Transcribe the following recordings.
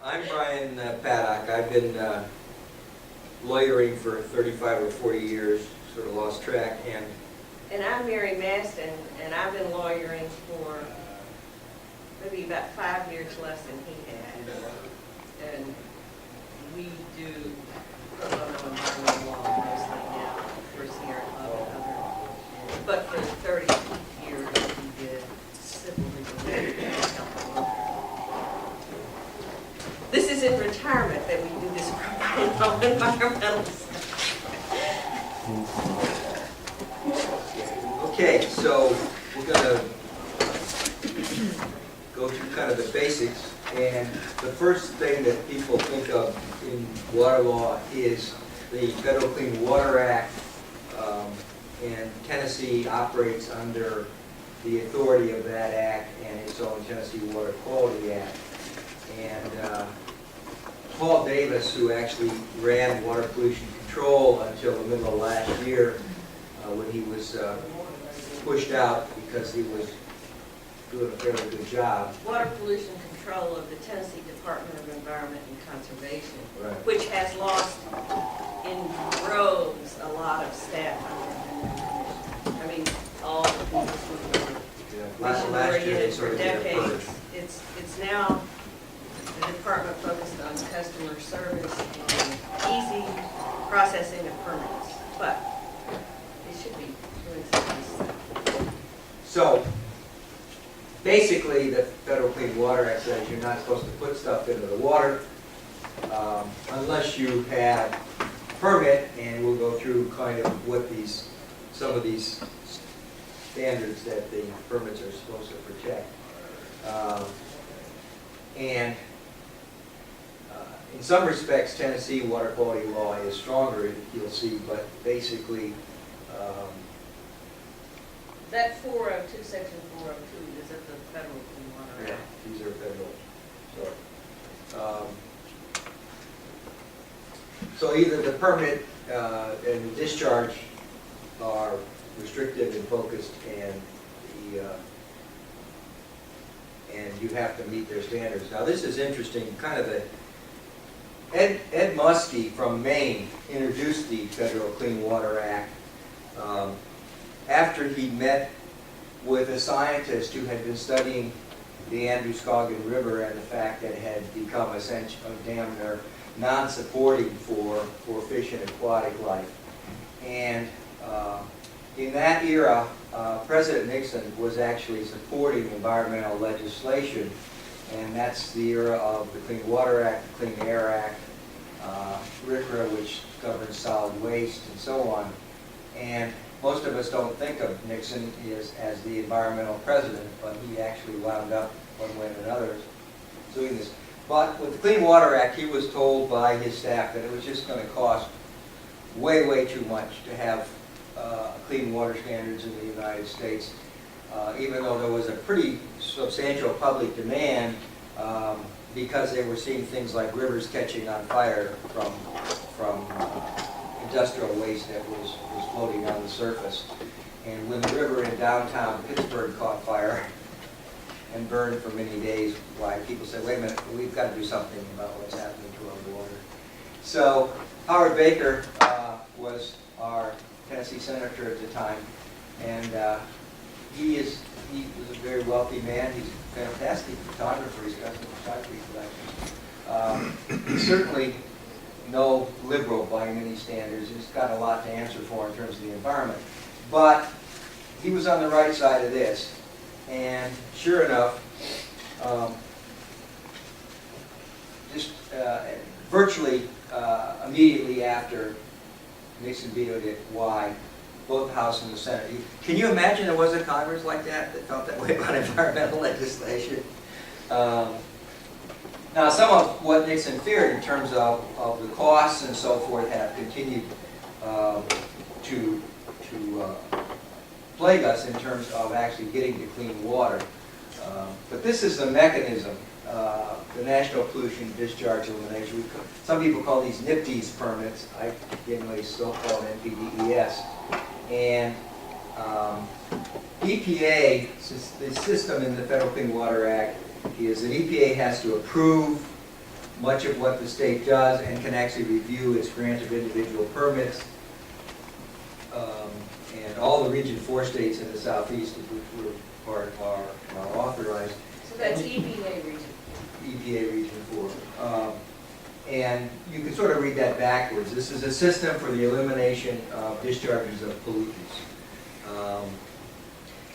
I'm Brian Paddock. I've been lawyering for 35 or 40 years, sort of lost track. And I'm Mary Mastin, and I've been lawyering for maybe about 5 years less than he has. And we do pro bono environmental law mostly now for Sierra Club and other. But for 30 years we did civil legal help. This is in retirement that we do this pro bono environmental stuff. Okay, so we're going to go through kind of the basics. And the first thing that people think of in water law is the Federal Clean Water Act. And Tennessee operates under the authority of that act and its own Tennessee Water Quality Act. And Paul Davis, who actually ran water pollution control until the middle of last year, when he was pushed out because he was doing a fairly good job. Water pollution control of the Tennessee Department of Environment and Conservation, Right. which has lost in droves a lot of staff. I mean, all the people who were Last year they for sort of did a decades. purge. It's now the department focused on customer service and easy processing of permits, but it should be doing something. So, basically, the Federal Clean Water Act says you're not supposed to put stuff into the water unless you have a permit, and we'll go through kind of what some of these standards that the permits are supposed to protect. And in some respects, Tennessee water quality law is stronger, you'll see, but basically, That 402, section 402, is that the Federal Clean Water Act? these are federal. So either the permit and the discharge are restrictive and focused, and you have to meet their standards. Now this is interesting, kind of Ed Muskie from Maine introduced the Federal Clean Water Act after he met with a scientist who had been studying the Androscoggin River and the fact that it had become essentially damn near non-supporting for fish and aquatic life. And in that era, President Nixon was actually supporting environmental legislation, and that's the era of the Clean Water Act, the Clean Air Act, RCRA, which governs solid waste, and so on. And most of us don't think of Nixon as the environmental president, but he actually wound up, one way or another, doing this. But with the Clean Water Act, he was told by his staff that it was just going to cost way, way too much to have clean water standards in the United States, even though there was a pretty substantial public demand because they were seeing things like rivers catching on fire from industrial waste that was floating on the surface. And when the river in downtown Pittsburgh caught fire and burned for many days, why people said, wait a minute, we've got to do something about what's happening to our water. So Howard Baker was our Tennessee senator at the time, and he was a very wealthy man. He's a fantastic photographer. He's got some photography collections. He's certainly no liberal by any standards. He's got a lot to answer for in terms of the environment. But he was on the right side of this. And sure enough, virtually immediately after Nixon vetoed it, why both the House and the Senate. Can you imagine there was a Congress like that felt that way about environmental legislation? Now, some of what Nixon feared in terms of the costs and so forth have continued to plague us in terms of actually getting to clean water. But this is the mechanism, the National Pollution Discharge Elimination. Some people call these NPDES permits. I generally still call them NPDES. And EPA, the system in the Federal Clean Water Act is that EPA has to approve much of what the state does and can actually review its grant of individual permits. And all the Region 4 states in the southeast of which we're part are authorized. So that's EPA region. EPA Region 4. And you can sort of read that backwards. This is a system for the elimination of discharges of pollutants.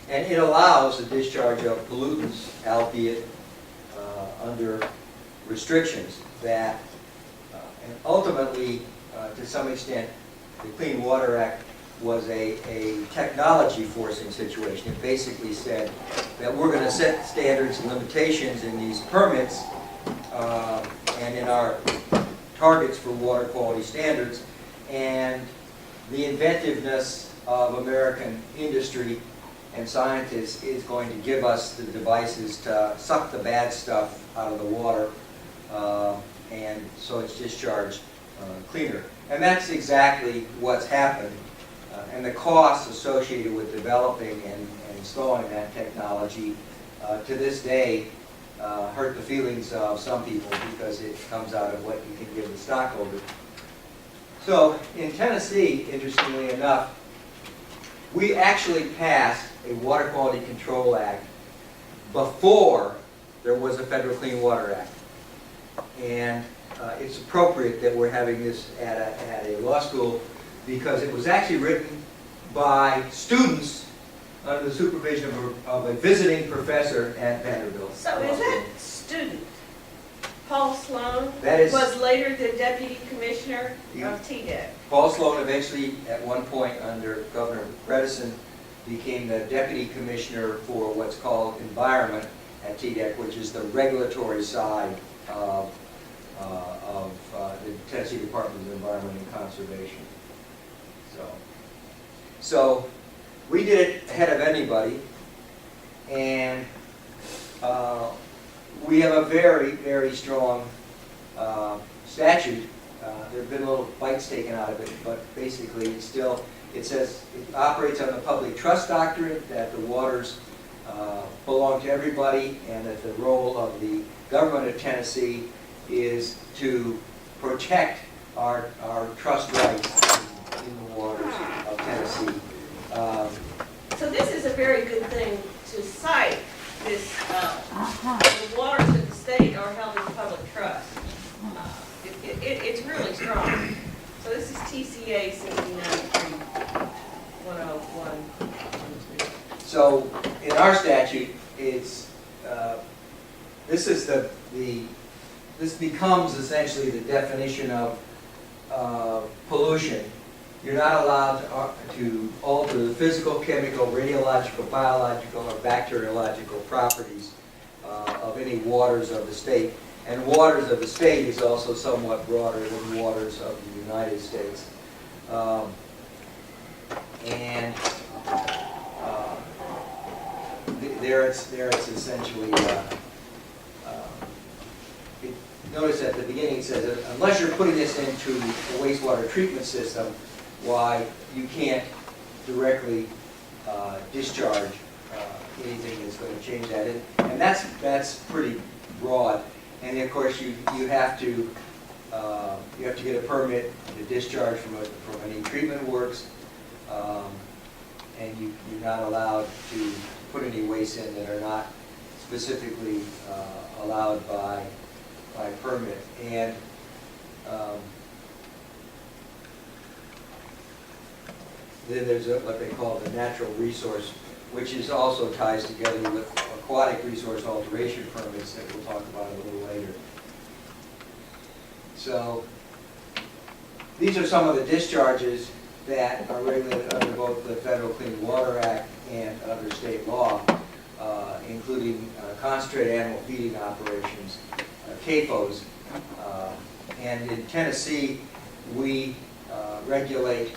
And it allows the discharge of pollutants, albeit under restrictions that, and ultimately, to some extent, the Clean Water Act was a technology forcing situation. It basically said that we're going to set standards and limitations in these permits and in our targets for water quality standards, and the inventiveness of American industry and scientists is going to give us the devices to suck the bad stuff out of the water, and so it's discharged cleaner. And that's exactly what's happened. And the costs associated with developing and installing that technology to this day hurt the feelings of some people because it comes out of what you can give the stockholder. So in Tennessee, interestingly enough, we actually passed a Water Quality Control Act before there was a Federal Clean Water Act. And it's appropriate that we're having this at a law school because it was actually written by students under the supervision of a visiting professor at Vanderbilt. So is that student, Paul Sloan, That is- was later the deputy commissioner of TDEC? Paul Sloan eventually, at one point under Governor Bredesen, became the deputy commissioner for what's called environment at TDEC, which is the regulatory side of the Tennessee Department of Environment and Conservation. So we did it ahead of anybody, and we have a very, very strong statute. There have been little bites taken out of it, but basically it says it operates on the public trust doctrine, that the waters belong to everybody, and that the role of the government of Tennessee is to protect our trust rights in the waters of Tennessee. So this is a very good thing to cite, this, the waters of the state are held in public trust. It's really strong. So this is TCA 1693-101. So in our statute, it's this becomes essentially the definition of pollution. You're not allowed to alter the physical, chemical, radiological, biological, or bacteriological properties of any waters of the state. And waters of the state is also somewhat broader than waters of the United States. There it's essentially, notice at the beginning it says, that unless you're putting this into a wastewater treatment system, why you can't directly discharge anything that's going to change that. And that's pretty broad. And of course, you have to get a permit to discharge from any treatment works, and you're not allowed to put any wastes in that are not specifically allowed by permit. And then there's what they call the natural resource, which is also ties together with aquatic resource alteration permits that we'll talk about a little later. So these are some of the discharges that are regulated under both the Federal Clean Water Act and under state law, including concentrated animal feeding operations, CAFOs. And in Tennessee, we regulate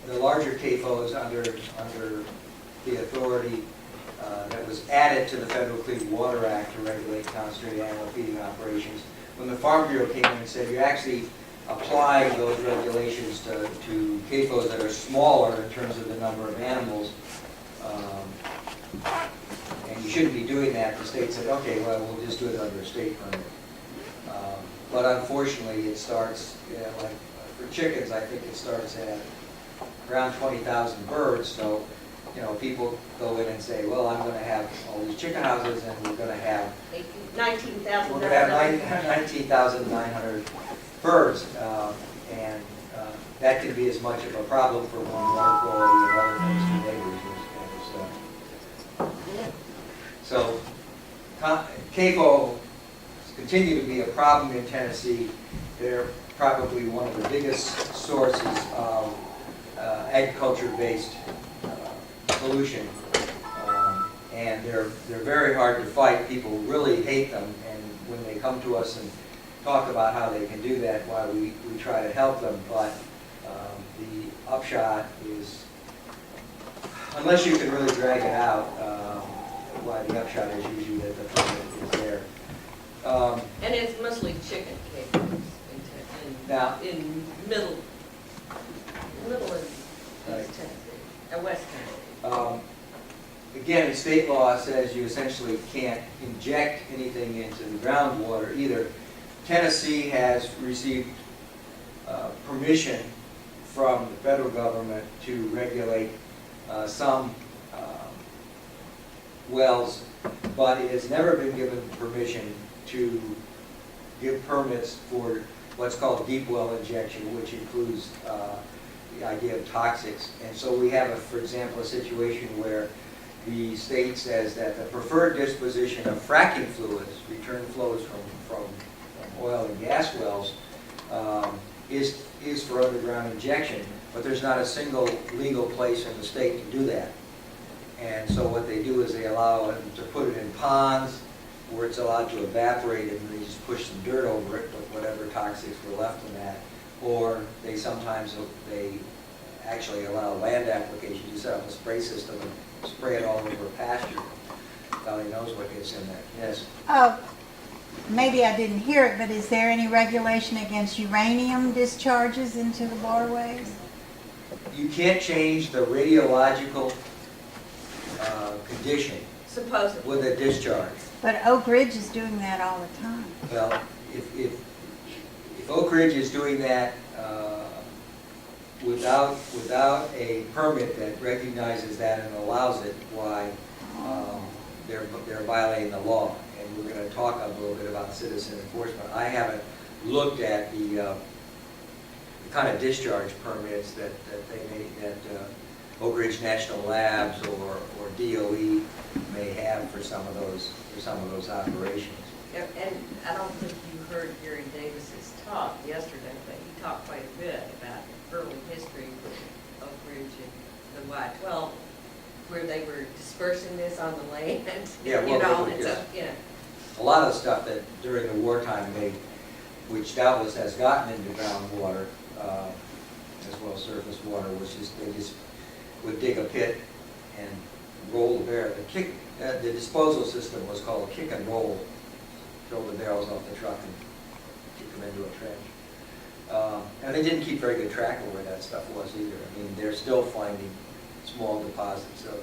the larger CAFOs under the authority that was added to the Federal Clean Water Act to regulate concentrated animal feeding operations. When the Farm Bureau came in and said, you're actually applying those regulations to CAFOs that are smaller in terms of the number of animals, and you shouldn't be doing that, the state said, okay, well, we'll just do it under a state permit. but unfortunately it starts, like for chickens, I think it starts at around 20,000 birds. So, people go in and say, well, I'm going to have all these chicken houses and we're going to have 19,900 birds. And that can be as much of a problem for one water quality and other things for neighbors. So CAFO continue to be a problem in Tennessee. They're probably one of the biggest sources of agriculture-based pollution, and they're very hard to fight. People really hate them, and when they come to us and talk about how they can do that, why we try to help them, but the upshot is, unless you can really drag it out, why the upshot is usually that the permit is there. And it's mostly chicken cages Now, in middle and Right. East Tennessee, West Tennessee. Again, state law says you essentially can't inject anything into the groundwater either. Tennessee has received permission from the federal government to regulate some wells, but it has never been given permission to give permits for what's called deep well injection, which includes the idea of toxics. And so we have, for example, a situation where the state says that the preferred disposition of fracking fluids, return flows from oil and gas wells, is for underground injection, but there's not a single legal place in the state to do that. And so what they do is they allow them to put it in ponds where it's allowed to evaporate, and they just push some dirt over it with whatever toxics were left in that. Or they actually allow land applications. You set up a spray system and spray it all over pasture. Golly knows what gets in there. Yes. Maybe I didn't hear it, but is there any regulation against uranium discharges into the waterways? You can't change the radiological condition Supposedly. with a discharge. But Oak Ridge is doing that all the time. Well, if Oak Ridge is doing that without a permit that recognizes that and allows it, why they're violating the law. And we're going to talk a little bit about citizen enforcement. I haven't looked at the kind of discharge permits that Oak Ridge National Labs or DOE may have for some of those operations. And I don't think you heard Gary Davis's talk yesterday, but he talked quite a bit about early history with Oak Ridge and the Y-12, where they were dispersing this on the land. Yeah, well, and so, a lot of stuff that during the wartime which doubtless has gotten into groundwater as well as surface water, was just they just would dig a pit and roll the barrel. The disposal system was called kick and roll. Throw the barrels off the truck and kick them into a trench. And they didn't keep very good track of where that stuff was either. I mean, they're still finding small deposits of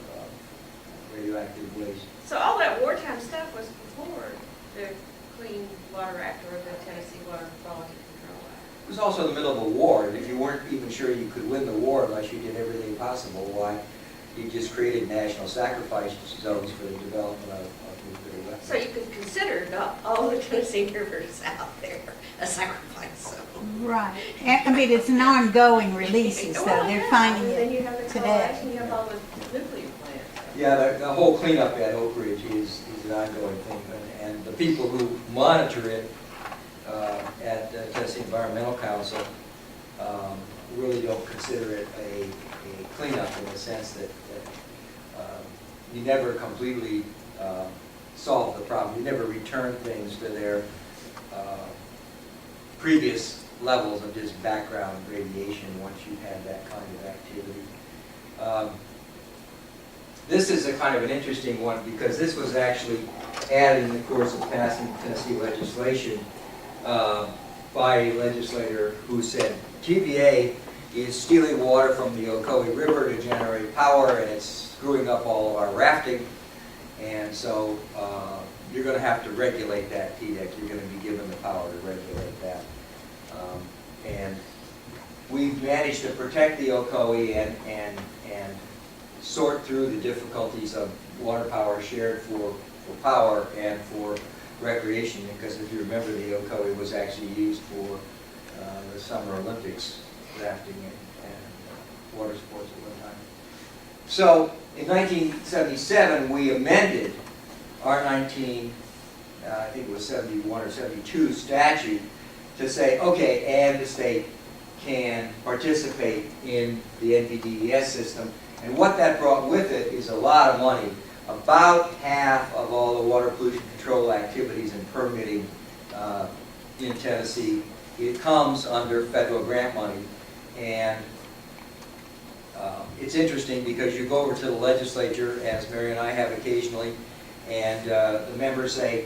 radioactive waste. So all that wartime stuff was before the Clean Water Act or the Tennessee Water Quality Control Act. It was also in the middle of a war, and if you weren't even sure you could win the war unless you did everything possible, why you just created national sacrifice zones for the development of nuclear weapons. So you could consider not all the Tennessee rivers out there a sacrifice zone. Right. I mean, it's an ongoing releases, though. They're finding Then you have it the today. coalition, you have all the nuclear plants. Yeah, the whole cleanup at Oak Ridge is an ongoing thing, and the people who monitor it at the Tennessee Environmental Council really don't consider it a cleanup in the sense that you never completely solve the problem. You never return things to their previous levels of just background radiation once you've had that kind of activity. This is a kind of an interesting one because this was actually added in the course of passing Tennessee legislation by a legislator who said TVA is stealing water from the Ocoee River to generate power, and it's screwing up all of our rafting. And so you're going to have to regulate that TDEC. You're going to be given the power to regulate that. And we've managed to protect the OCOE and sort through the difficulties of water power shared for power and for recreation, because if you remember, the OCOE was actually used for the Summer Olympics, rafting and water sports at one time. So in 1977, we amended our I think it was 71 or 72 statute to say, okay, and the state can participate in the NPDES system. And what that brought with it is a lot of money. About half of all the water pollution control activities and permitting in Tennessee, it comes under federal grant money. And it's interesting because you go over to the legislature, as Mary and I have occasionally, and the members say,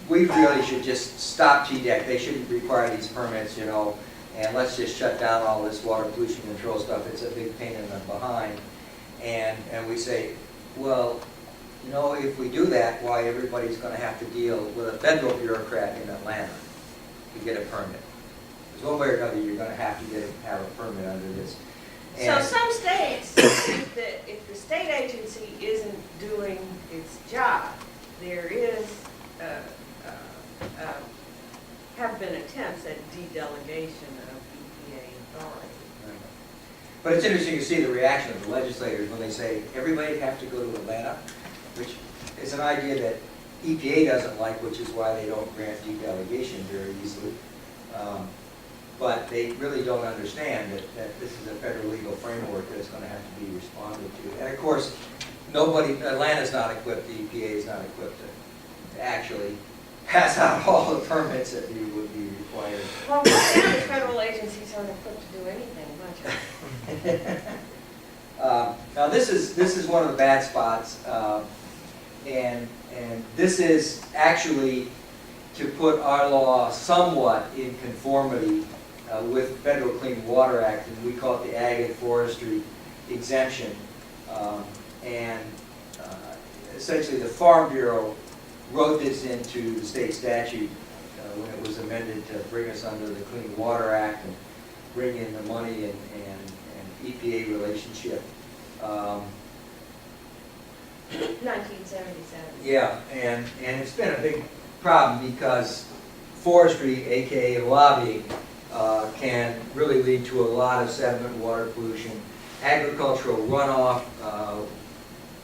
we really should just stop TDEC. They shouldn't require these permits, you know, and let's just shut down all this water pollution control stuff. It's a big pain in the behind. And we say, well, you know, if we do that, why everybody's going to have to deal with a federal bureaucrat in Atlanta to get a permit. Because one way or another, you're going to have to have a permit under this. So some states think that if the state agency isn't doing its job, there is, have been attempts at de-delegation of EPA authority. But it's interesting to see the reaction of the legislators when they say everybody have to go to Atlanta, which is an idea that EPA doesn't like, which is why they don't grant de-delegation very easily. But they really don't understand that this is a federal legal framework that's going to have to be responded to. And of course, Atlanta's not equipped, the EPA is not equipped to actually pass out all the permits that would be required. Well, right now the federal agencies aren't equipped to do anything much. Now this is one of the bad spots, and this is actually to put our law somewhat in conformity with Federal Clean Water Act, and we call it the Ag and Forestry exemption. Essentially the Farm Bureau wrote this into the state statute when it was amended to bring us under the Clean Water Act and bring in the money and EPA relationship. 1977. Yeah, and it's been a big problem because forestry, aka lobbying, can really lead to a lot of sediment water pollution. Agricultural runoff,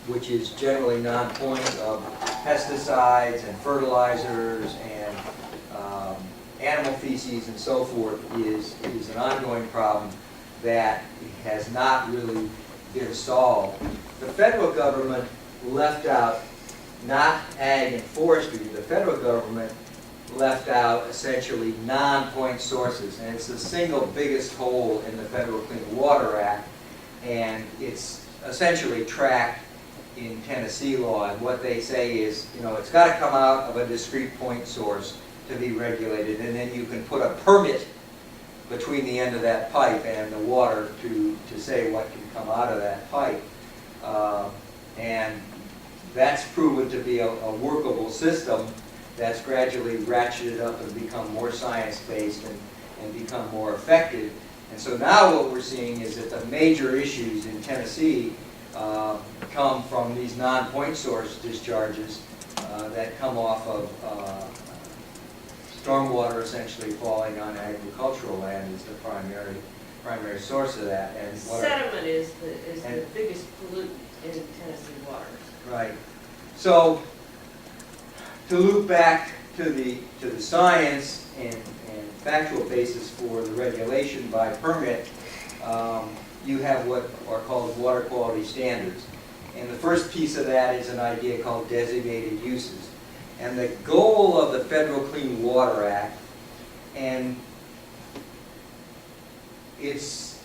which is generally non-point of pesticides and fertilizers and animal feces and so forth, is an ongoing problem that has not really been solved. The federal government left out not ag and forestry. The federal government left out essentially non-point sources, and it's the single biggest hole in the Federal Clean Water Act, and it's essentially tracked in Tennessee law. And what they say is, you know, it's got to come out of a discrete point source to be regulated, and then you can put a permit between the end of that pipe and the water to say what can come out of that pipe. And that's proven to be a workable system that's gradually ratcheted up and become more science-based and become more effective. And so now what we're seeing is that the major issues in Tennessee come from these non-point source discharges that come off of stormwater essentially falling on agricultural land is the primary source of that. And sediment is the biggest pollutant in Tennessee waters. Right. So to loop back to the science and factual basis for the regulation by permit, you have what are called water quality standards. And the first piece of that is an idea called designated uses. And the goal of the Federal Clean Water Act, and it's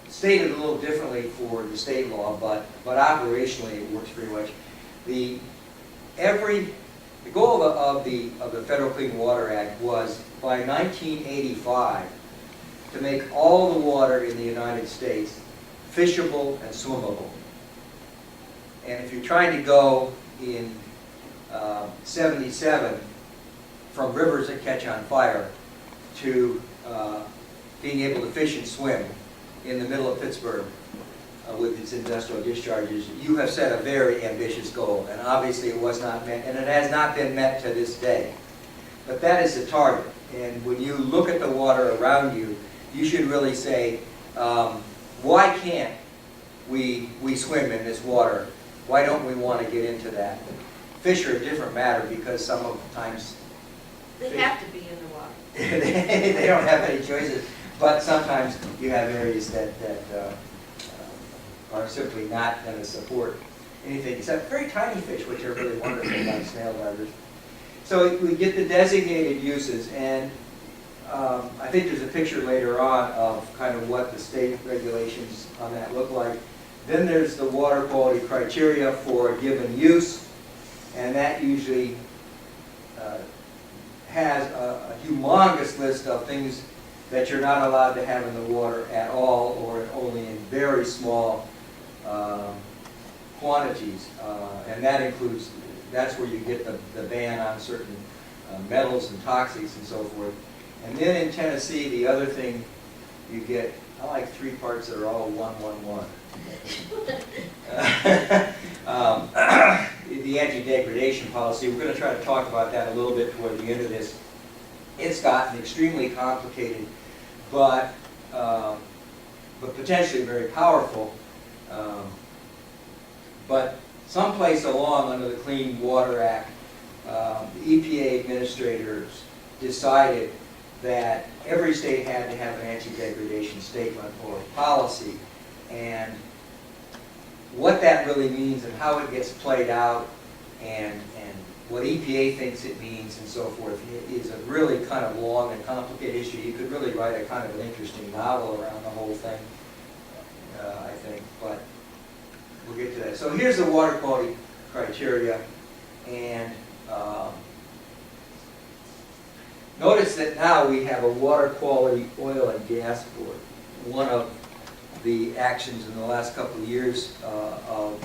stated a little differently for the state law, but operationally it works pretty much. The goal of the Federal Clean Water Act was by 1985 to make all the water in the United States fishable and swimmable. And if you're trying to go in 77 from rivers that catch on fire to being able to fish and swim in the middle of Pittsburgh with its industrial discharges. You have set a very ambitious goal, and obviously it was not met, and it has not been met to this day. But that is the target, and when you look at the water around you, you should really say, why can't we swim in this water? Why don't we want to get into that? Fish are a different matter because sometimes They have to be in the water. they don't have any choices, but sometimes you have areas that are simply not going to support anything except very tiny fish, which are really wonderful, like snail darters. So we get the designated uses, and I think there's a picture later on of kind of what the state regulations on that look like. Then there's the water quality criteria for a given use, and that usually has a humongous list of things that you're not allowed to have in the water at all, or only in very small quantities. And that includes, that's where you get the ban on certain metals and toxics and so forth. And then in Tennessee, the other thing you get, I like 3 parts that are all 111. The anti-degradation policy, we're going to try to talk about that a little bit toward the end of this. It's gotten extremely complicated, but potentially very powerful. But someplace along under the Clean Water Act, the EPA administrators decided that every state had to have an anti-degradation statement or policy, and what that really means and how it gets played out and what EPA thinks it means and so forth is a really kind of long and complicated issue. You could really write a kind of an interesting novel around the whole thing, I think, but we'll get to that. So here's the water quality criteria, and notice that now we have a water quality oil and gas board. One of the actions in the last couple of years of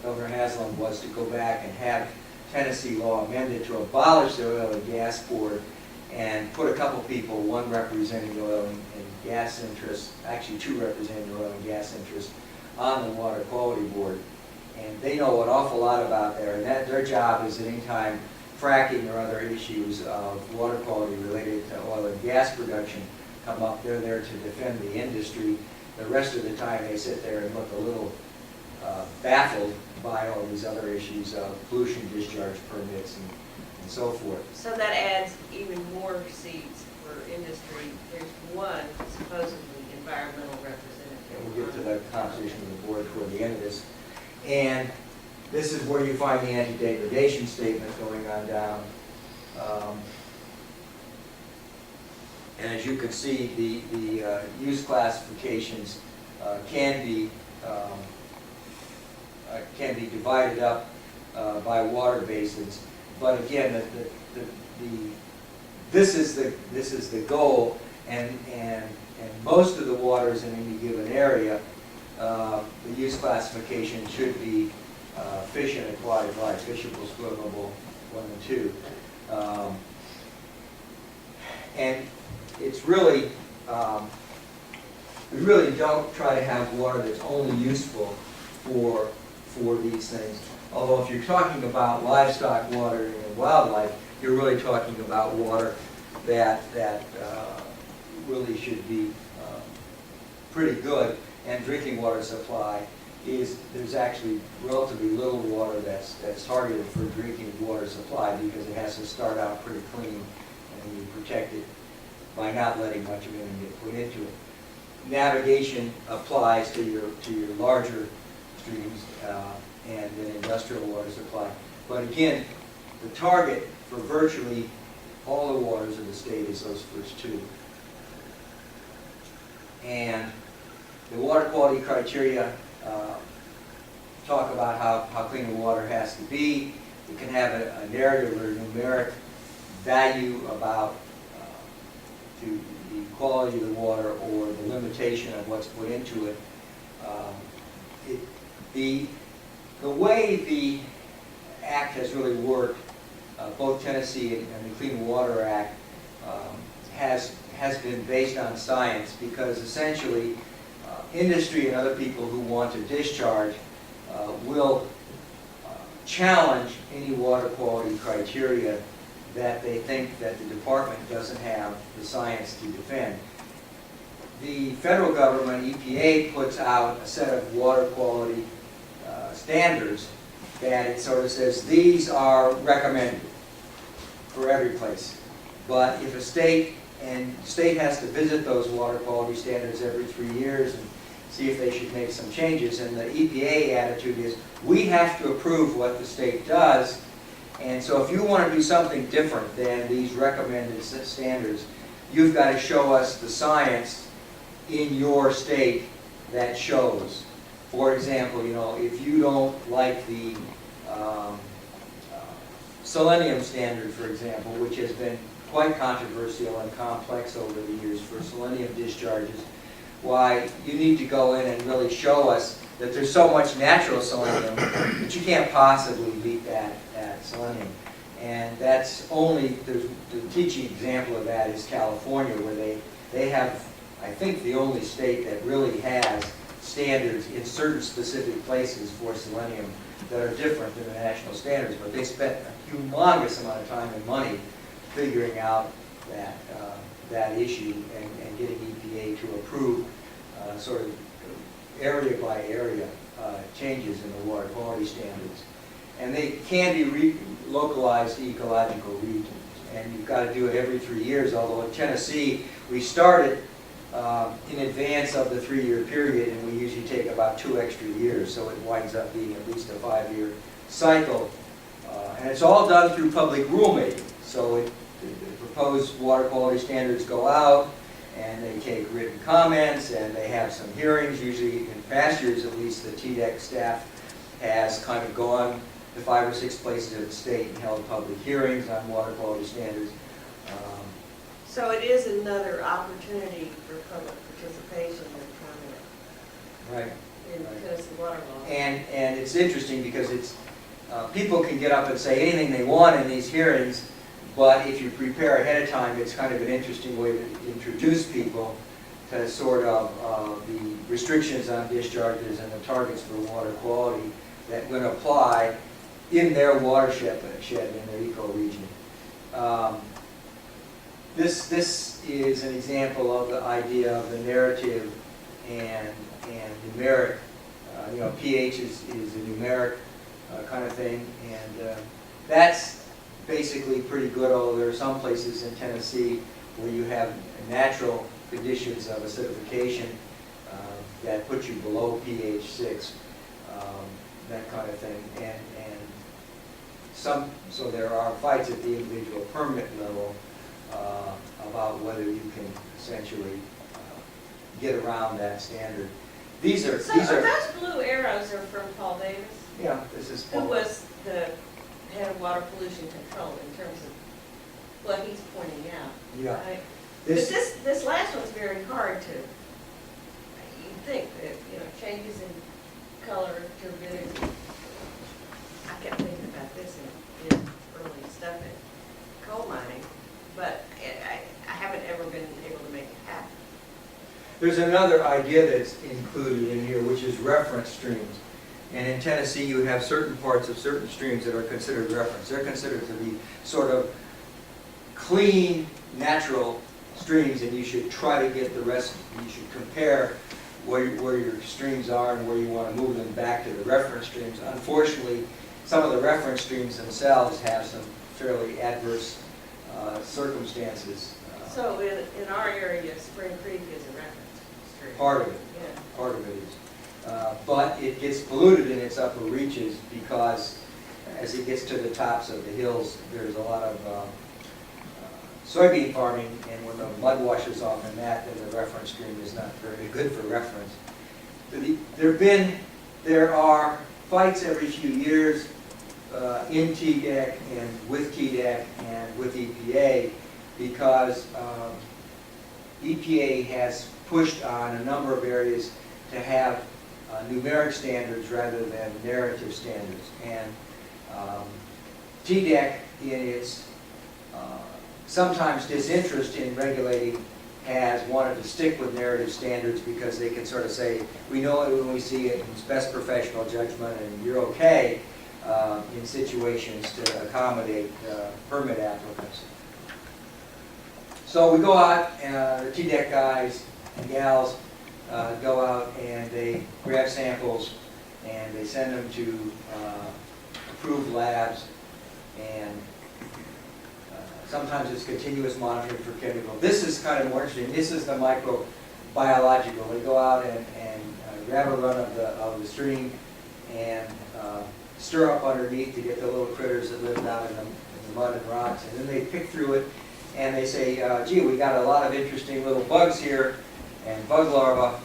Governor Haslam was to go back and have Tennessee law amended to abolish the oil and gas board and put a couple people, one representing oil and gas interests, actually 2 representing oil and gas interests, on the water quality board. And they know an awful lot about there, and that their job is at any time fracking or other issues of water quality related to oil and gas production come up. They're there to defend the industry. The rest of the time they sit there and look a little baffled by all these other issues of pollution discharge permits and so forth. So that adds even more seats for industry. There's one supposedly environmental representative. And we'll get to the composition of the board toward the end of this. And this is where you find the anti-degradation statement going on down. And as you can see, the use classifications can be divided up by water basins. But again, this is the goal, and most of the waters in any given area, the use classification should be fish and aquatic life, fishable, swimmable, 1 and 2. And it's really, we really don't try to have water that's only useful for these things. Although if you're talking about livestock water and wildlife, you're really talking about water that really should be pretty good. And drinking water supply there's actually relatively little water that's targeted for drinking water supply because it has to start out pretty clean, and you protect it by not letting much of it get put into it. Navigation applies to your larger streams and then industrial water supply. But again, the target for virtually all the waters of the state is those first 2. And the water quality criteria talk about how clean the water has to be. You can have a narrative or a numeric value about to the quality of the water or the limitation of what's put into it. The way act has really worked, both Tennessee and the Clean Water Act, has been based on science, because essentially industry and other people who want to discharge will challenge any water quality criteria that they think that the department doesn't have the science to defend. The federal government, EPA, puts out a set of water quality standards that it sort of says these are recommended for every place. But if a state has to visit those water quality standards every 3 years and see if they should make some changes, and the EPA attitude is we have to approve what the state does, and so if you want to do something different than these recommended standards, you've got to show us the science in your state that shows. For example, you know, if you don't like the selenium standard, for example, which has been quite controversial and complex over the years for selenium discharges, why you need to go in and really show us that there's so much natural selenium that you can't possibly beat that selenium. And that's only, the teaching example of that is California, where they have, I think, the only state that really has standards in certain specific places for selenium that are different than the national standards, but they spent a humongous amount of time and money figuring out that issue and getting EPA to approve sort of area by area changes in the water quality standards. And they can be localized to ecological regions, and you've got to do it every 3 years, although in Tennessee we started in advance of the 3-year period, and we usually take about 2 extra years, so it winds up being at least a 5-year cycle. And it's all done through public rulemaking. So the proposed water quality standards go out, and they take written comments, and they have some hearings. Usually, in past years at least, the TDEC staff has kind of gone to 5 or 6 places in the state and held public hearings on water quality standards. So it is another opportunity for public participation in comment in Tennessee water law. And it's interesting because it's people can get up and say anything they want in these hearings, but if you prepare ahead of time, it's kind of an interesting way to introduce people to sort of the restrictions on discharges and the targets for water quality that would apply in their watershed, in their ecoregion. This is an example of the idea of the narrative and numeric. You know, pH is a numeric kind of thing, and that's basically pretty good, although there are some places in Tennessee where you have natural conditions of acidification that put you below pH 6, that kind of thing. And so there are fights at the individual permit level about whether you can essentially get around that standard. These are those blue arrows are from Paul Davis, yeah, this is who was the head of water pollution control in terms of what he's pointing out. Yeah. Right? This, But this last one's very hard to, you think that, you know, changes in color, turbidity. I kept thinking about this in early stuff in coal mining, but I haven't ever been able to make it happen. there's another idea that's included in here, which is reference streams. And in Tennessee, you have certain parts of certain streams that are considered reference. They're considered to be sort of clean, natural streams, and you should try to get the rest. You should compare where your streams are and where you want to move them back to the reference streams. Unfortunately, some of the reference streams themselves have some fairly adverse circumstances. So in our area, Spring Creek is a reference stream. Part of it. Yeah. Part of it is. But it gets polluted in its upper reaches because as it gets to the tops of the hills, there's a lot of soybean farming, and when the mud washes off in that, then the reference stream is not very good for reference. There are fights every few years in TDEC and with TDEC and with EPA because EPA has pushed on a number of areas to have numeric standards rather than narrative standards. And TDEC, in its sometimes disinterest in regulating, has wanted to stick with narrative standards because they can sort of say, we know it when we see it, it's best professional judgment, and you're okay in situations to accommodate permit applicants. So we go out, and the TDEC guys and gals go out and they grab samples and they send them to approved labs, and sometimes it's continuous monitoring for chemical. This is kind of more interesting. This is the microbiological. They go out and grab a run of the stream and stir up underneath to get the little critters that live down in the mud and rocks, and then they pick through it and they say, gee, we got a lot of interesting little bugs here and bug larvae,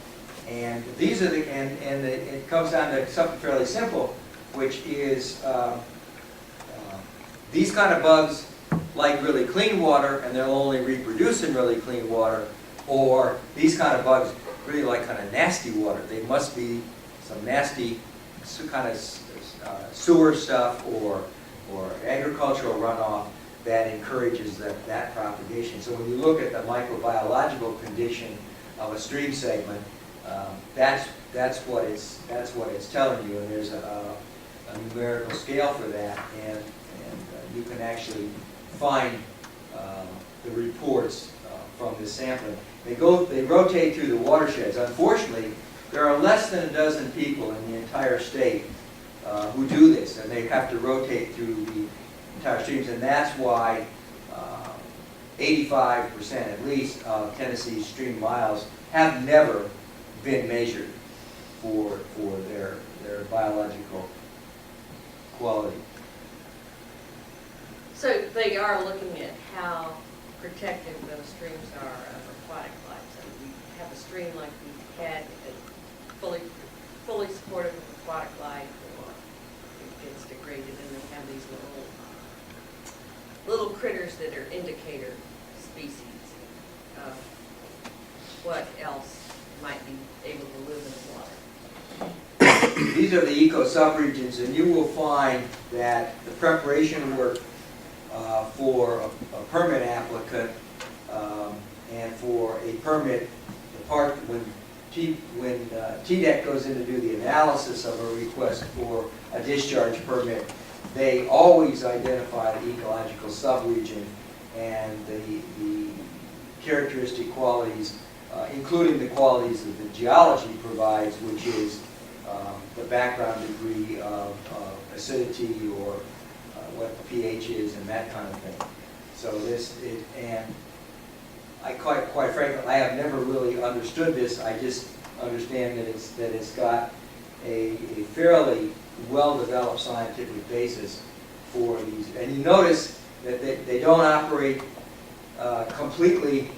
and these are the, and it comes down to something fairly simple, which is these kind of bugs like really clean water, and they'll only reproduce in really clean water, or these kind of bugs really like kind of nasty water. They must be some nasty kind of sewer stuff or agricultural runoff that encourages that propagation. So when you look at the microbiological condition of a stream segment, that's what it's telling you, and there's a numerical scale for that, and you can actually find the reports from this sampling. They rotate through the watersheds. Unfortunately, there are less than a dozen people in the entire state who do this, and they have to rotate through the entire streams, and that's why 85% at least of Tennessee's stream miles have never been measured for their biological quality. So they are looking at how protective those streams are of aquatic life. So we have a stream like we had, fully supportive of aquatic life, or it gets degraded, and they have these little critters that are indicator species of what else might be able to live in the water. These are the eco subregions, and you will find that the preparation work for a permit applicant and for a permit, the part when TDEC goes in to do the analysis of a request for a discharge permit, they always identify the ecological subregion and the characteristic qualities, including the qualities that the geology provides, which is the background degree of acidity or what the pH is and that kind of thing. So and I quite frankly, I have never really understood this. I just understand that it's got a fairly well-developed scientific basis for these. And you notice that they don't operate completely.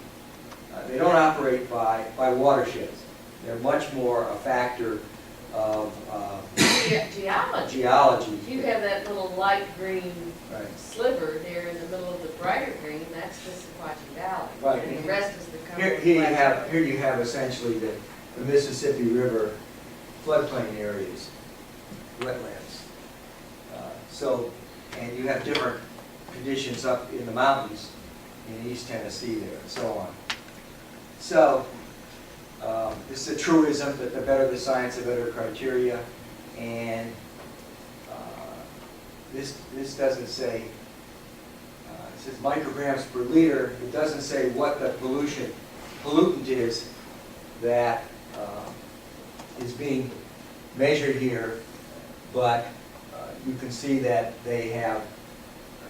They don't operate by watersheds. They're much more a factor of geology. You have that little light green Right. sliver there in the middle of the brighter green. That's the Sequatchie Valley, Right. and the rest is the Here you have essentially the Mississippi River floodplain areas, wetlands. And you have different conditions up in the mountains in East Tennessee there, and so on. So this is a truism that the better the science, the better criteria, and this doesn't say, it says micrograms per liter. It doesn't say what the pollutant is that is being measured here, but you can see that they have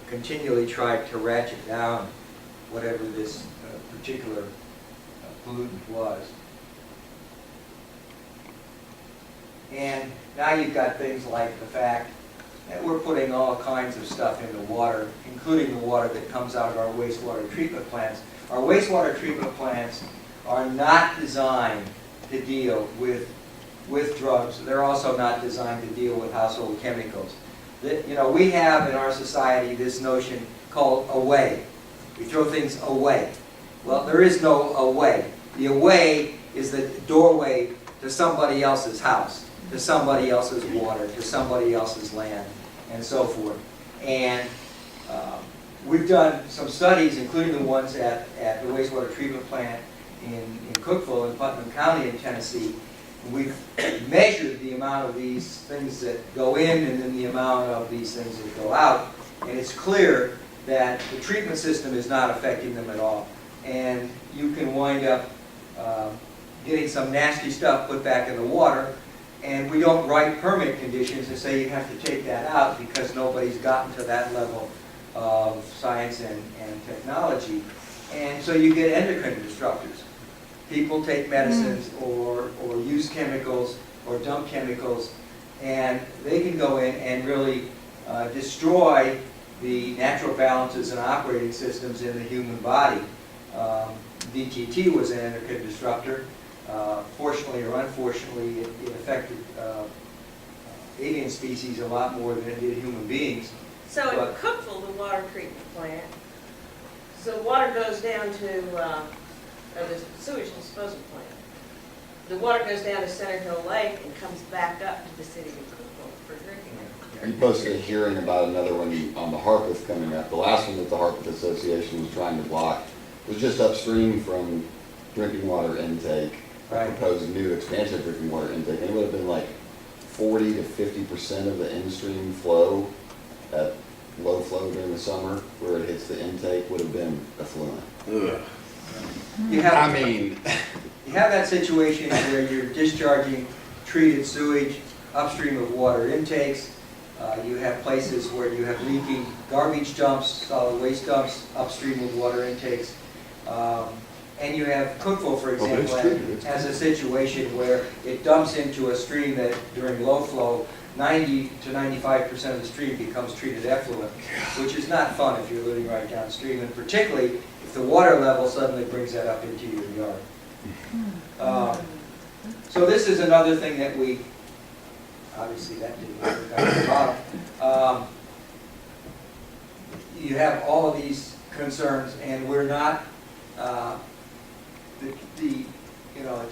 continually tried to ratchet down whatever this particular pollutant was. And now you've got things like the fact that we're putting all kinds of stuff in the water, including the water that comes out of our wastewater treatment plants. Our wastewater treatment plants are not designed to deal with drugs. They're also not designed to deal with household chemicals. We have in our society this notion called away. We throw things away. Well, there is no away. The away is the doorway to somebody else's house, to somebody else's water, to somebody else's land. and so forth. And we've done some studies, including the ones at the wastewater treatment plant in Cookeville in Putnam County in Tennessee. We've measured the amount of these things that go in and then the amount of these things that go out. And it's clear that the treatment system is not affecting them at all. And you can wind up getting some nasty stuff put back in the water. And we don't write permit conditions and say you have to take that out because nobody's gotten to that level of science and technology. And so you get endocrine disruptors. People take medicines or use chemicals or dump chemicals, and they can go in and really destroy the natural balances and operating systems in the human body. DTT was an endocrine disruptor. Fortunately or unfortunately, it affected alien species a lot more than it did human beings. So in Cookeville, the water treatment plant, so water goes down to the sewage disposal plant. The water goes down to Center Hill Lake and comes back up to the city of Cookeville for drinking. You posted a hearing about another one on the Harpeth coming up. The last one that the Harpeth Association was trying to block was just upstream from drinking water intake, Right. proposed new expansion of drinking water intake, and it would have been like 40 to 50% of the in-stream flow at low flow during the summer, where it hits the intake, would have been affluent. Ugh. You have, I mean, you have that situation where you're discharging treated sewage upstream of water intakes. You have places where you have leaking garbage dumps, solid waste dumps upstream of water intakes. And you have Cookeville, for Oh, it's example, treated. has a situation where it dumps into a stream that during low flow, 90 to 95% of the stream becomes treated effluent, which is not fun if you're living right downstream, and particularly if the water level suddenly brings that up into your yard. So this is another thing that we, obviously that didn't work out at the bottom. You have all of these concerns, and we're not,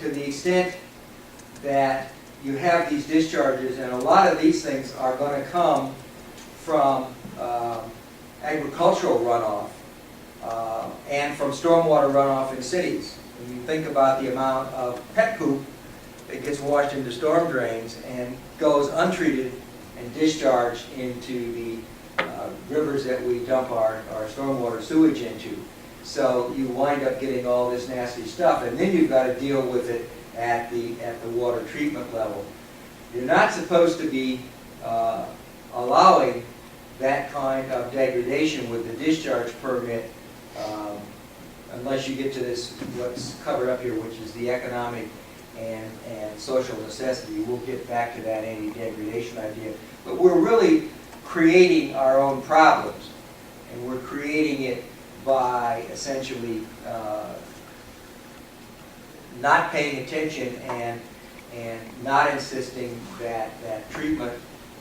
to the extent that you have these discharges, and a lot of these things are going to come from agricultural runoff and from stormwater runoff in cities. When you think about the amount of pet poop that gets washed into storm drains and goes untreated and discharged into the rivers that we dump our stormwater sewage into. So you wind up getting all this nasty stuff, and then you've got to deal with it at the water treatment level. You're not supposed to be allowing that kind of degradation with the discharge permit unless you get to this, what's covered up here, which is the economic and social necessity. We'll get back to that anti-degradation idea. But we're really creating our own problems, and we're creating it by essentially not paying attention and not insisting that treatment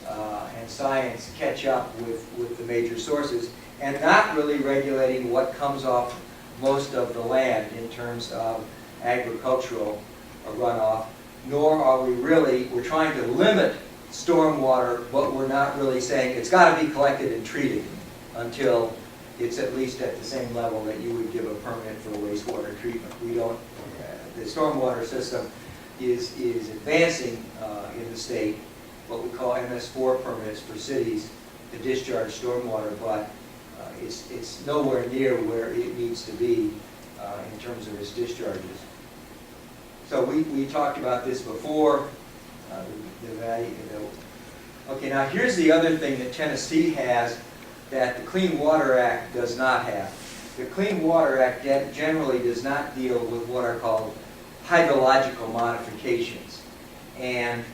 and science catch up with the major sources, and not really regulating what comes off most of the land in terms of agricultural runoff, nor are we really, we're trying to limit stormwater, but we're not really saying it's got to be collected and treated until it's at least at the same level that you would give a permit for wastewater treatment. We don't, the stormwater system is advancing in the state, what we call MS4 permits for cities to discharge stormwater, but it's nowhere near where it needs to be in terms of its discharges. So we talked about this before, the value. Okay, now here's the other thing that Tennessee has that the Clean Water Act does not have. The Clean Water Act generally does not deal with what are called hydrological modifications. And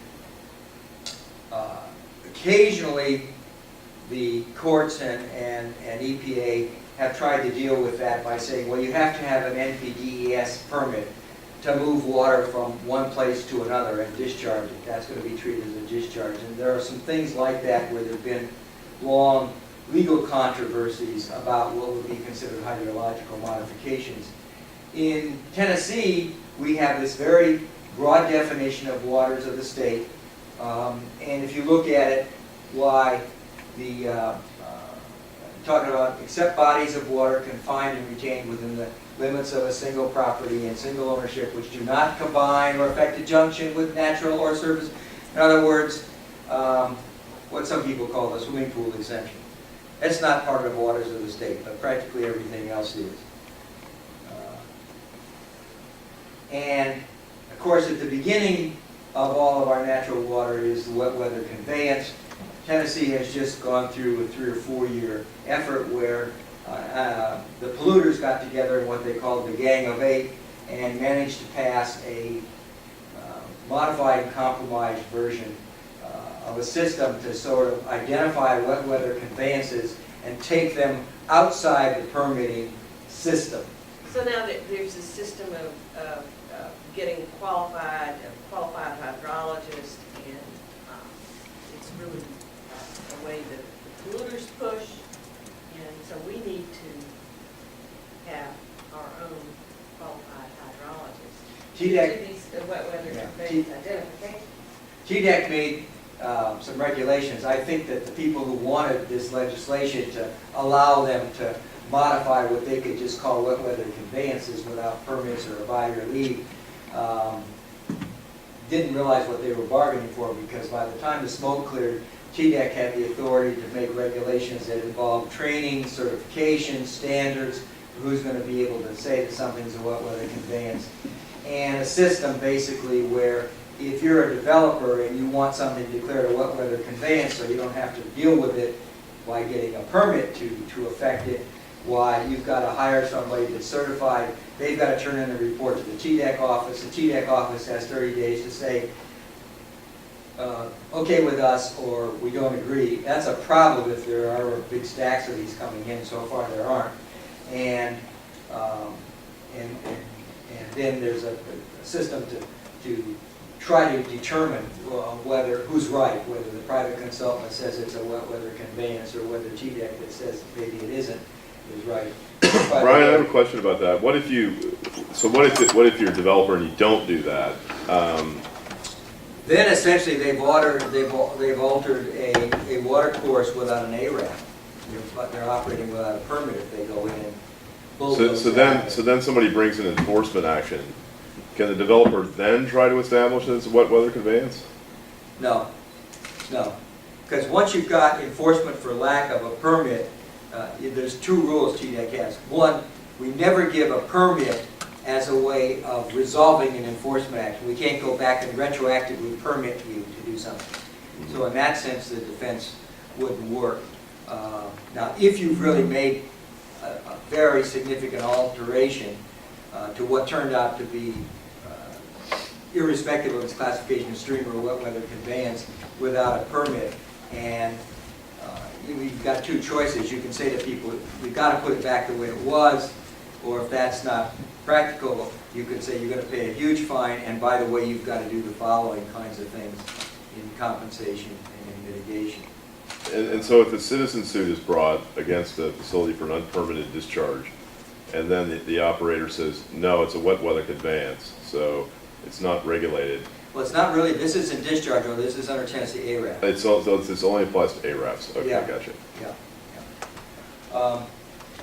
occasionally the courts and EPA have tried to deal with that by saying, well, you have to have an NPDES permit to move water from one place to another and discharge it. That's going to be treated as a discharge. And there are some things like that where there have been long legal controversies about what would be considered hydrological modifications. In Tennessee, we have this very broad definition of waters of the state. And if you look at it, why talking about except bodies of water confined and retained within the limits of a single property and single ownership which do not combine or affect a junction with natural or surface. In other words, what some people call the swimming pool exemption. It's not part of the waters of the state, but practically everything else is. And of course, at the beginning of all of our natural water is the wet weather conveyance. Tennessee has just gone through a 3 or 4 year effort where the polluters got together in what they called the Gang of Eight and managed to pass a modified and compromised version of a system to sort of identify wet weather conveyances and take them outside the permitting system. So now that there's a system of getting qualified hydrologist, and it's really a way that the polluters push, and so we need to have our own qualified hydrologist. TDEC, These wet weather Yeah. conveyance identification. TDEC made some regulations. I think that the people who wanted this legislation to allow them to modify what they could just call wet weather conveyances without permits or a buyer leave didn't realize what they were bargaining for, because by the time the smoke cleared, TDEC had the authority to make regulations that involved training, certification, standards, who's going to be able to say that something's a wet weather conveyance, and a system basically where if you're a developer and you want something declared a wet weather conveyance so you don't have to deal with it by getting a permit to affect it, why you've got to hire somebody that's certified. They've got to turn in a report to the TDEC office. The TDEC office has 30 days to say, okay with us, or we don't agree. That's a problem if there are big stacks of these coming in. So far there aren't. And then there's a system to try to determine whether who's right, whether the private consultant says it's a wet weather conveyance or whether TDEC that says maybe it isn't is right. Brian, I have a question about that. What if what if you're a developer and you don't do that? Then essentially they've altered a water course without an ARAP. They're operating without a permit if they go in and bulldoze So that. then somebody brings an enforcement action. Can the developer then try to establish that it's a wet weather conveyance? No, because once you've got enforcement for lack of a permit, there's 2 rules TDEC has. One, we never give a permit as a way of resolving an enforcement action. We can't go back and retroactively permit you to do something. So in that sense, the defense wouldn't work. Now, if you've really made a very significant alteration to what turned out to be, irrespective of its classification of stream or wet weather conveyance, without a permit, and you've got 2 choices. You can say to people, we've got to put it back the way it was, or if that's not practical, you could say you're going to pay a huge fine, and by the way, you've got to do the following kinds of things in compensation and in mitigation. And so if a citizen suit is brought against a facility for an unpermitted discharge, and then the operator says, no, it's a wet weather conveyance, so it's not regulated. Well, it's not really, this isn't discharge, or this is under Tennessee ARAP. It's only applies to ARAPs. Okay, Yeah. gotcha. Yeah.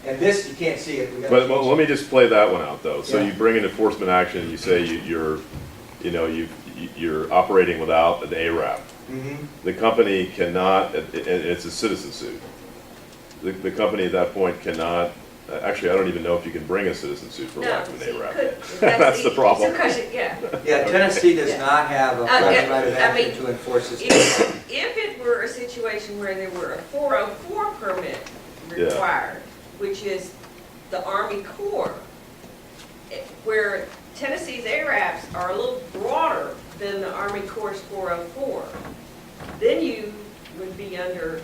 And this, you can't see it. But well, let me just play that one out though. So Yeah. you bring an enforcement action, you say you're operating without an ARAP. Mm-hmm. The company cannot, and it's a citizen suit. The company at that point cannot, actually I don't even know if you can bring a citizen suit for lack of an see, ARAP. could- That's the problem. Yeah. Yeah, Tennessee does Yeah. not have a private right of I action mean, to enforce this. If it were a situation where there were a 404 permit Yeah. required, which is the Army Corps, where Tennessee's ARAPs are a little broader than the Army Corps' 404, then you would be under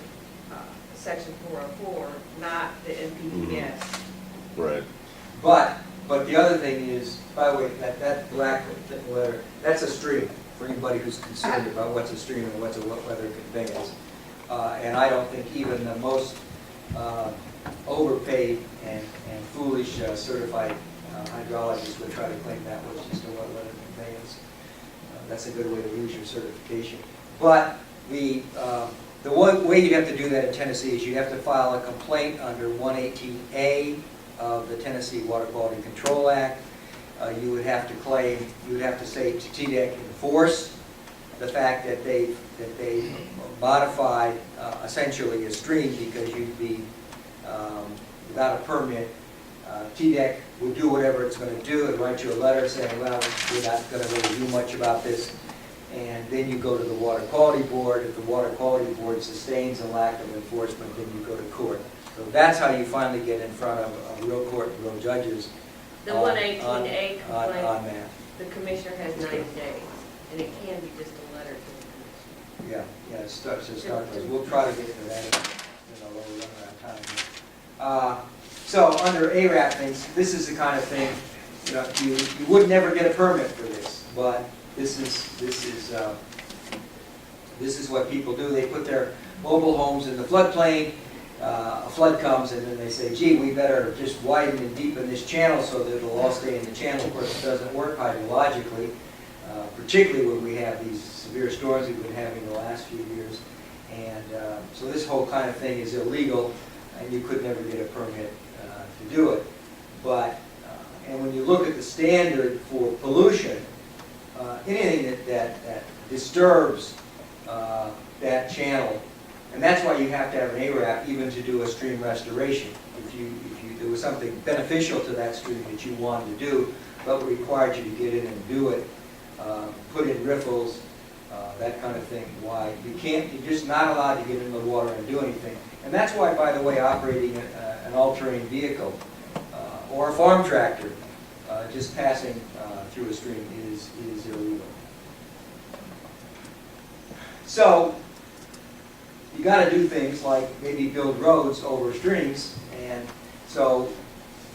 Section 404, not the NPDES. Right. But the other thing is, by the way, that black letter, that's a stream, for anybody who's concerned about what's a stream and what's a wet weather conveyance. And I don't think even the most overpaid and foolish certified hydrologist would try to claim that was just a wet weather conveyance. That's a good way to lose your certification. But the The way you have to do that in Tennessee is you have to file a complaint under 118A of the Tennessee Water Quality Control Act. You would have to claim, you would have to say to TDEC enforce the fact that they modified essentially a stream because you'd be without a permit. TDEC would do whatever it's going to do and write you a letter saying, well, we're not going to really do much about this. And then you go to the Water Quality Board. If the Water Quality Board sustains a lack of enforcement, then you go to court. So that's how you finally get in front of a real court and real judges. The 118A on complaint, that. the commissioner has 90 days, and it can be just a letter to the commissioner. Yeah, it starts. We'll try to get to that in a little run around time. So under ARAP things, this is the kind of thing, you know, you would never get a permit for this, but this is what people do. They put their mobile homes in the floodplain. A flood comes and then they say, gee, we better just widen and deepen this channel so that it'll all stay in the channel. Of course, it doesn't work hydrologically, particularly when we have these severe storms we've been having the last few years. And so this whole kind of thing is illegal, and you could never get a permit to do it. But, and when you look at the standard for pollution, anything that disturbs that channel, and that's why you have to have an ARAP even to do a stream restoration. If there was something beneficial to that stream that you wanted to do, but required you to get in and do it, put in riffles, that kind of thing. Why you're just not allowed to get in the water and do anything. And that's why, by the way, operating an all-terrain vehicle or a farm tractor just passing through a stream is illegal. So you got to do things like maybe build roads over streams, and so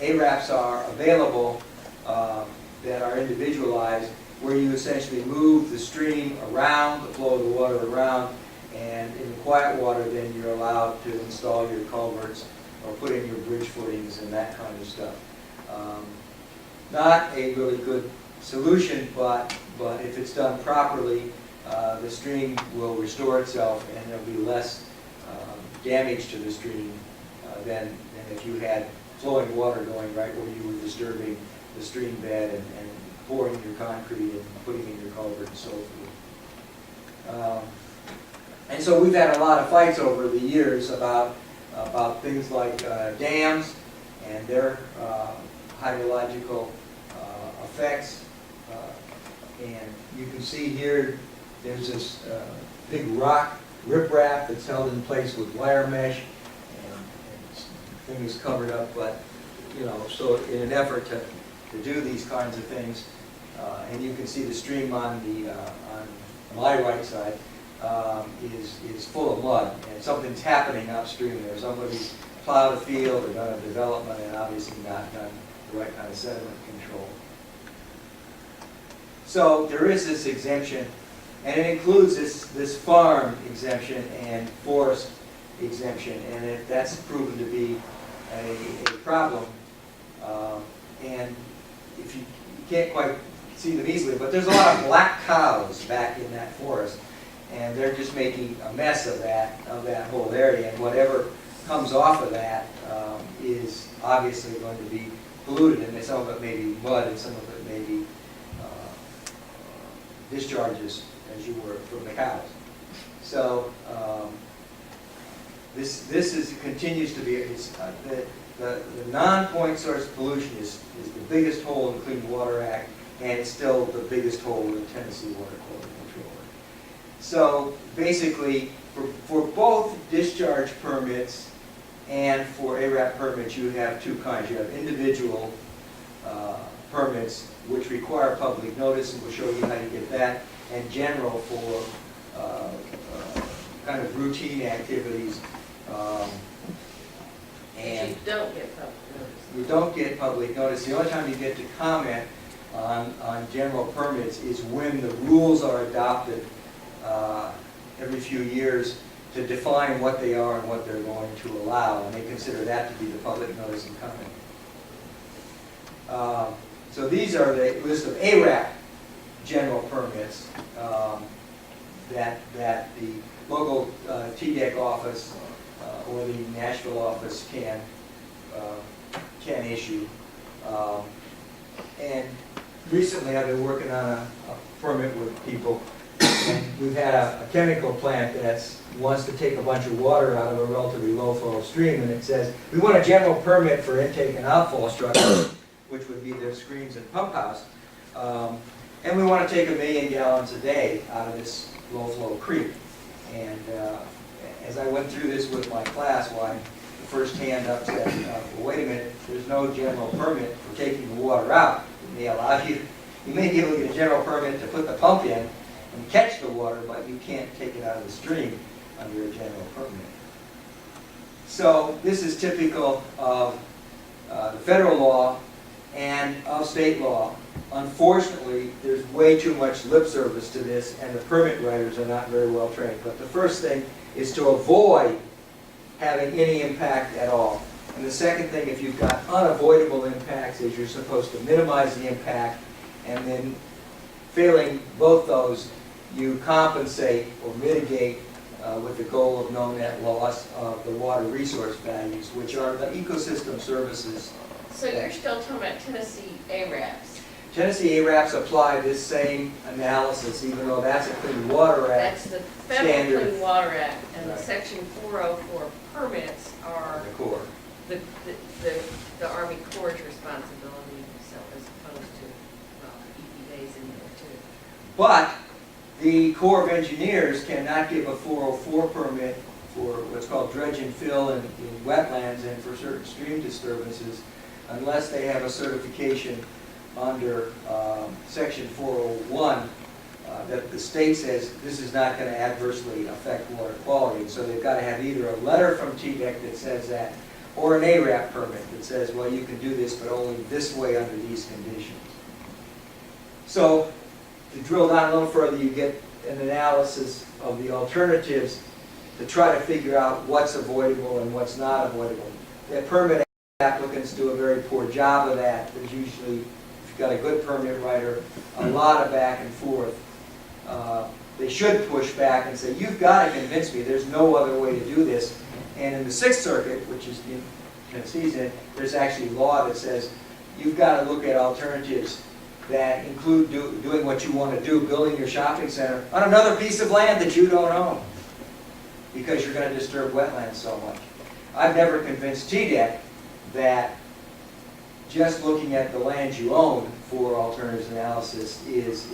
ARAPs are available that are individualized, where you essentially move the stream around, the flow of the water around, and in the quiet water then you're allowed to install your culverts or put in your bridge footings and that kind of stuff. Not a really good solution, but if it's done properly, the stream will restore itself and there'll be less damage to the stream than if you had flowing water going right where you were disturbing the stream bed and pouring your concrete and putting in your culvert and so forth. And so we've had a lot of fights over the years about things like dams and their hydrological effects. And you can see here there's this big rock riprap that's held in place with wire mesh, and the thing is covered up. But you know, so in an effort to do these kinds of things, and you can see the stream on my right side is full of mud, and something's happening upstream there. Somebody's plowed a field or done a development and obviously not done the right kind of sediment control. So there is this exemption, and it includes this farm exemption and forest exemption, and that's proven to be a problem. And if you can't quite see them easily, but there's a lot of black cows back in that forest, and they're just making a mess of that whole area, and whatever comes off of that is obviously going to be polluted, and some of it may be mud and some of it may be discharges, as you were, from the cows. So this continues to be the non-point source pollution is the biggest hole in the Clean Water Act, and it's still the biggest hole in the Tennessee Water Quality Control Act. So basically, for both discharge permits and for ARAP permits, you have two kinds. You have individual permits, which require public notice, and we'll show you how you get that, and general for kind of routine activities. And you don't get public notice. You don't get public notice. The only time you get to comment on general permits is when the rules are adopted every few years to define what they are and what they're going to allow, and they consider that to be the public notice and comment. So these are the list of ARAP general permits. that the local TDEC office or the Nashville office can issue. And recently I've been working on a permit with people, and we've had a chemical plant that wants to take a bunch of water out of a relatively low flow stream, and it says, we want a general permit for intake and outfall structure, which would be their screens and pump house. And we want to take 1 million gallons a day out of this low flow creek. And as I went through this with my class, why the first hand up said, well, wait a minute, there's no general permit for taking the water out. They allow you, you may be able to get a general permit to put the pump in and catch the water, but you can't take it out of the stream under a general permit. So this is typical of the federal law and of state law. Unfortunately, there's way too much lip service to this, and the permit writers are not very well trained. But the first thing is to avoid having any impact at all. And the second thing, if you've got unavoidable impacts, is you're supposed to minimize the impact, and then failing both those, you compensate or mitigate with the goal of no net loss of the water resource values, which are the ecosystem services. So you're still talking about Tennessee ARAPs? Tennessee ARAPs apply this same analysis, even though that's a Clean Water Act. That's the Federal Standard. Clean Water Act, and the Right. Section 404 permits are The core. the Army Corps' responsibility, so as opposed to, well, EPA's in there too. But the Corps of Engineers cannot give a 404 permit for what's called dredge and fill in wetlands and for certain stream disturbances unless they have a certification under Section 401 that the state says this is not going to adversely affect water quality. So they've got to have either a letter from TDEC that says that, or an ARAP permit that says, well, you can do this, but only this way under these conditions. So to drill down a little further, you get an analysis of the alternatives to try to figure out what's avoidable and what's not avoidable. The permit applicants do a very poor job of that. There's usually, if you've got a good permit writer, a lot of back and forth. They should push back and say, you've got to convince me there's no other way to do this. And in the Sixth Circuit, which is in Tennessee's in, there's actually law that says you've got to look at alternatives that include doing what you want to do, building your shopping center on another piece of land that you don't own, because you're going to disturb wetlands so much. I've never convinced TDEC that just looking at the land you own for alternatives analysis is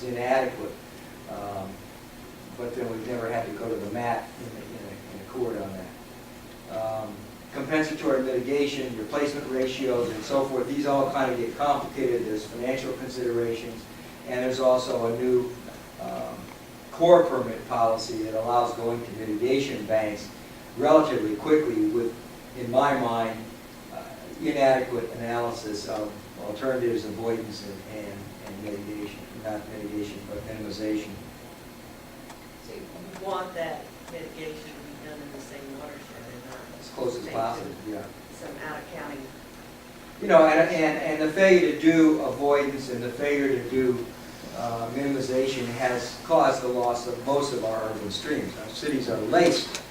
inadequate. But then we've never had to go to the mat in a court on that. Compensatory mitigation, replacement ratios, and so forth, these all kind of get complicated. There's financial considerations, and there's also a new core permit policy that allows going to mitigation banks relatively quickly with, in my mind, inadequate analysis of alternatives, avoidance, and mitigation. Not mitigation, but minimization. So you want that mitigation to be done in the same watershed and not As close as possible, yeah. some out-of-county. You know, and the failure to do avoidance and the failure to do minimization has caused the loss of most of our urban streams. Our cities are laced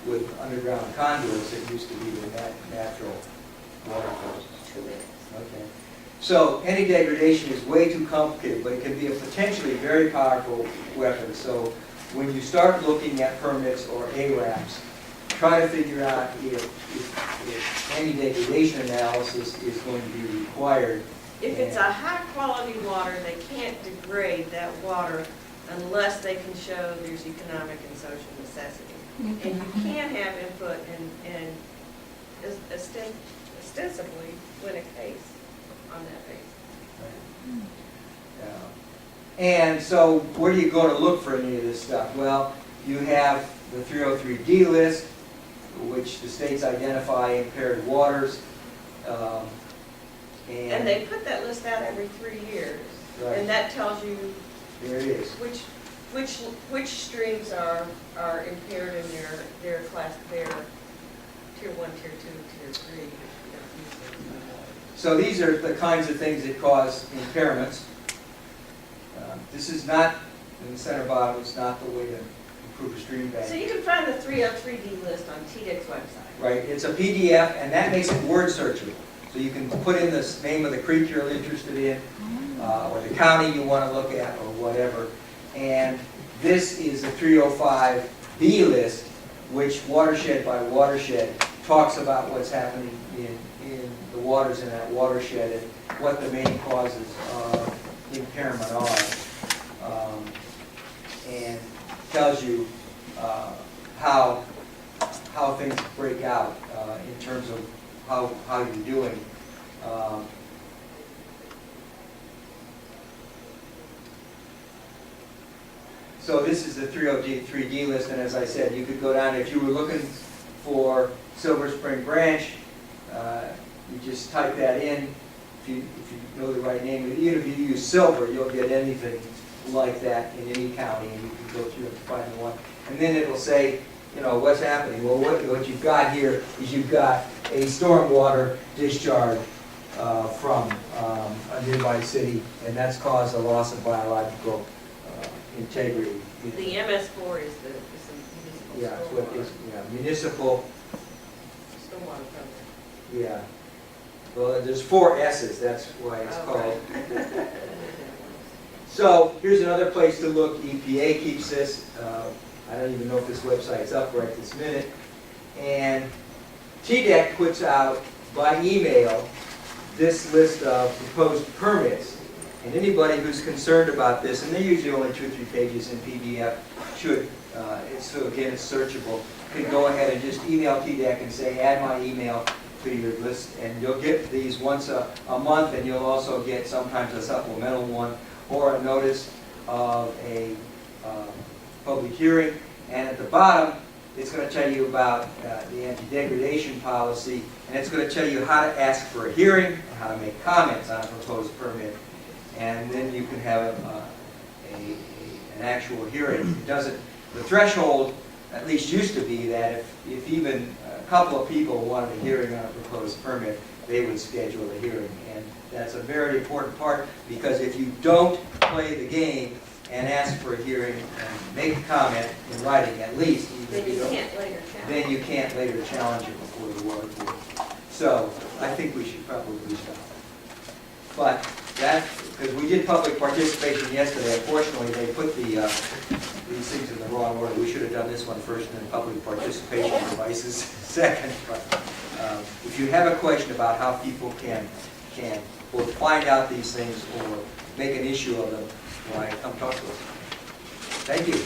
with underground conduits that used to be the natural water courses. Okay. So any degradation is way too complicated, but it can be a potentially very powerful weapon. So when you start looking at permits or ARAPs, try to figure out if any degradation analysis is going to be required. If it's a high-quality water, they can't degrade that water unless they can show there's economic and social necessity. And you can have input and ostensibly win a case on that basis. And so where do you go to look for any of this stuff? Well, you have the 303D list, which the states identify impaired waters. And they put that list out every 3 years. Right. And that tells you There it is. which streams are impaired in their class, their tier 1, tier 2, tier 3. So these are the kinds of things that cause impairments. This is not in the center bottom, it's not the way to improve a stream So bank. you can find the 303D list on TDEC's website. Right, it's a PDF, and that makes it word searchable. So you can put in the name of the creek you're interested in, or the county you want to look at, or whatever. And this is the 305B list, which watershed by watershed talks about what's happening in the waters in that watershed and what the main causes of impairment are. And tells you how things break out in terms of how you're doing. So this is the 303D list, and as I said, you could go down, if you were looking for Silver Spring Branch, you just type that in, if you know the right name. Even if you use Silver, you'll get anything like that in any county, and you can go through and find the one. And then it'll say, you know, what's happening. Well, what you've got here is you've got a stormwater discharge from a nearby city, and that's caused a loss of biological integrity. The MS4 is the municipal Yeah, it's what stormwater. is, municipal, Stormwater program. yeah. Well, there's 4 S's, that's why it's Oh, called. right. So here's another place to look. EPA keeps this. I don't even know if this website's up right this minute. And TDEC puts out by email this list of proposed permits. And anybody who's concerned about this, and they're usually only 2 or 3 pages in PDF, should, so again, it's searchable, can go ahead and just email TDEC and say, add my email to your list, and you'll get these once a month, and you'll also get sometimes a supplemental one, or a notice of a public hearing. And at the bottom, it's going to tell you about the anti-degradation policy, and it's going to tell you how to ask for a hearing, and how to make comments on a proposed permit. And then you can have an actual hearing. It doesn't, the threshold at least used to be that if even a couple of people wanted a hearing on a proposed permit, they would schedule a hearing. And that's a very important part, because if you don't play the game and ask for a hearing and make a comment in writing at least, even Then if you you don't, can't later challenge. then you can't later challenge it before the water board. So I think we should probably stop. But that, because we did public participation yesterday, unfortunately, they put these things in the wrong order. We should have done this one first and then public participation devices second. But if you have a question about how people can both find out these things or make an issue of them, why, come talk to us. Thank you.